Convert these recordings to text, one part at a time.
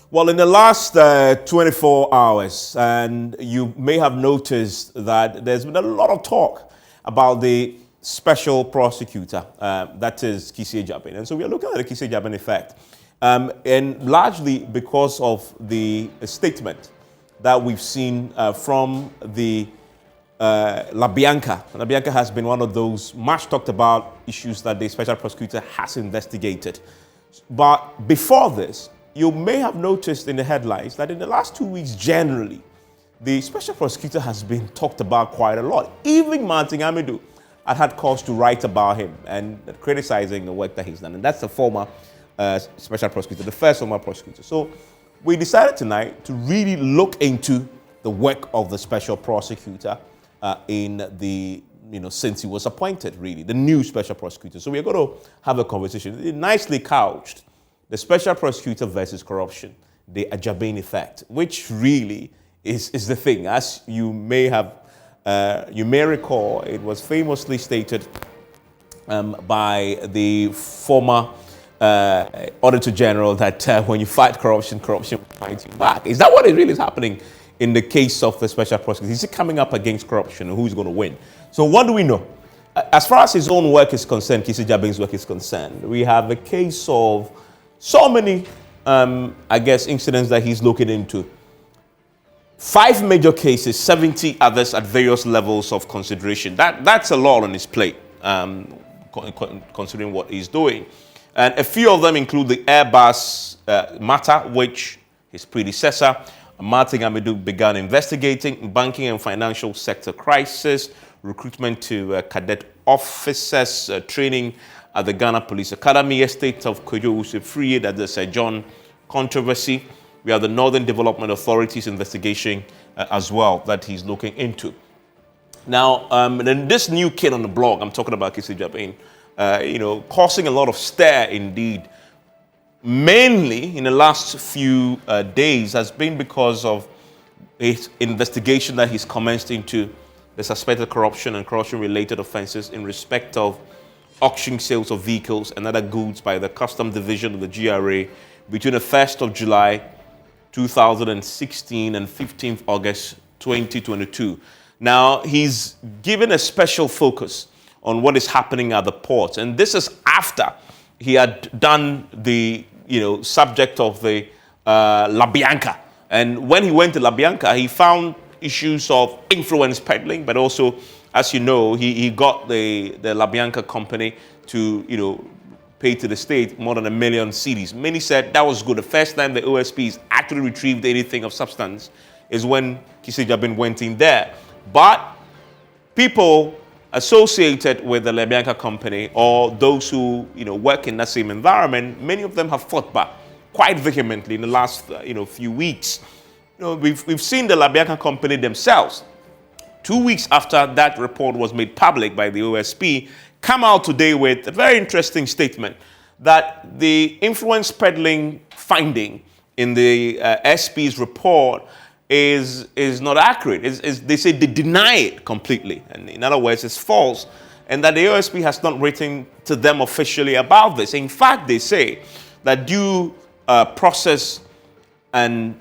Well, in the last 24 hours, and you may have noticed that there's been a lot of talk about the special prosecutor, that is Agyebeng. And so we are looking at the Agyebeng effect, and largely because of the statement that we've seen from the Bianca. Bianca has been one of those much talked about issues that the special prosecutor has investigated. But before this, you may have noticed in the headlines that in the last 2 weeks, generally, the special prosecutor has been talked about quite a lot. Even Martin Amidu had cause to write about him and criticizing the work that he's done. And that's the former special prosecutor, the first former prosecutor. So we decided tonight to really look into the work of the special prosecutor since he was appointed, really, the new special prosecutor. So we're going to have a conversation, nicely couched, the Special Prosecutor Vrs Corruption, the Agyebeng effect, which really is the thing. As you may recall, it was famously stated by the former Auditor General that when you fight corruption, corruption will fight you back. Is that what really is happening in the case of the Special Prosecutor? Is he coming up against corruption, and who's going to win? So what do we know? As far as his own work is concerned, Agyebeng's work is concerned, we have a case of so many, incidents that he's looking into. 5 major cases, 70 others at various levels of consideration. That's a lot on his plate, considering what he's doing. And a few of them include the Airbus matter, which his predecessor, Martin Amidu, began investigating, banking and financial sector crisis, recruitment to cadet officers, training at the Ghana Police Academy, estate of Kojo Usefriye, that the Sir John controversy. We have the Northern Development Authority's investigation as well that he's looking into. Now, then this new kid on the block, I'm talking about Agyebeng, causing a lot of stir indeed, mainly in the last few days, has been because of his investigation that he's commenced into the suspected corruption and corruption-related offenses in respect of auction sales of vehicles and other goods by the Custom Division of the GRA between the 1st of July 2016 and 15th August 2022. Now, he's given a special focus on what is happening at the ports, and this is after he had done the subject of the Bianca. And when he went to Bianca, he found issues of influence peddling, but also, as you know, he got the Bianca company to pay to the state more than 1 million cedis. Many said that was good. The first time the OSPs actually retrieved anything of substance is when Agyebeng went in there. But people associated with the Bianca company, or those who work in that same environment, many of them have fought back quite vehemently in the last few weeks. We've seen the Bianca company themselves, 2 weeks after that report was made public by the OSP, come out today with a very interesting statement that the influence peddling finding in the SP's report is not accurate. They say they deny it completely. And in other words, it's false. And that the OSP has not written to them officially about this. In fact, they say that due process and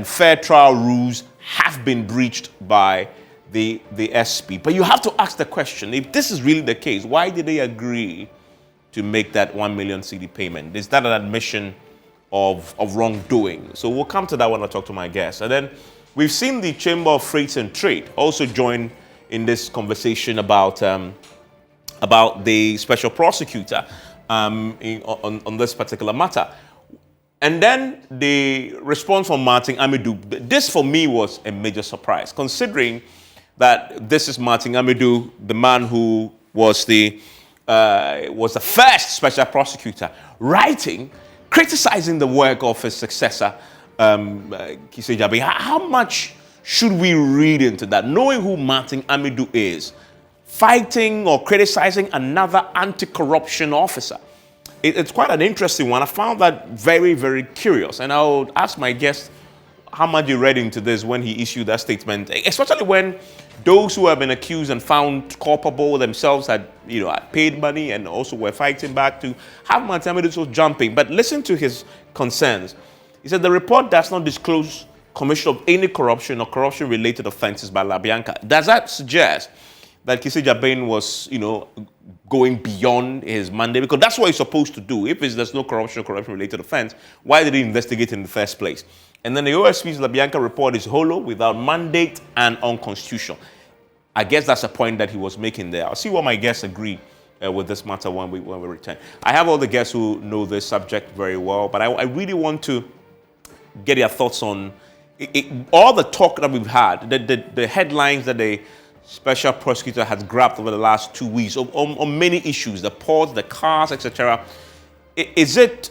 fair trial rules have been breached by the SP. But you have to ask the question, if this is really the case, why did they agree to make that 1 million CD payment? Is that an admission of wrongdoing? So we'll come to that when I talk to my guests. And then we've seen the Chamber of Freight and Trade also join in this conversation about the special prosecutor on this particular matter. And then the response from Martin Amidu, this for me was a major surprise, considering that this is Martin Amidu, the man who was the first special prosecutor, writing, criticizing the work of his successor, Agyebeng. How much should we read into that, knowing who Martin Amidu is, fighting or criticizing another anti-corruption officer? It's quite an interesting one. I found that very, very curious. And I would ask my guest how much you read into this when he issued that statement, especially when those who have been accused and found culpable themselves had paid money and also were fighting back to have Martin Amidu so jumping. But listen to his concerns. He said the report does not disclose commission of any corruption or corruption-related offenses by Bianca. Does that suggest that Agyebeng was, going beyond his mandate? Because that's what he's supposed to do. If there's no corruption or corruption-related offense, why did he investigate in the first place? And then the OSP's Bianca report is hollow, without mandate, and unconstitutional. I guess that's a point that he was making there. I'll see what my guests agree with this matter when we return. I have all the guests who know this subject very well, but I really want to get your thoughts on all the talk that we've had, the headlines that the special prosecutor has grabbed over the last 2 weeks on many issues, the ports, the cars, etc. Is it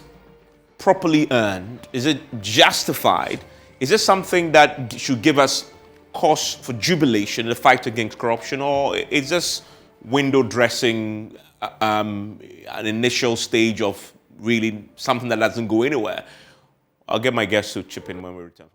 properly earned? Is it justified? Is it something that should give us cause for jubilation in the fight against corruption, or is this window dressing an initial stage of really something that doesn't go anywhere? I'll get my guests to chip in when we return.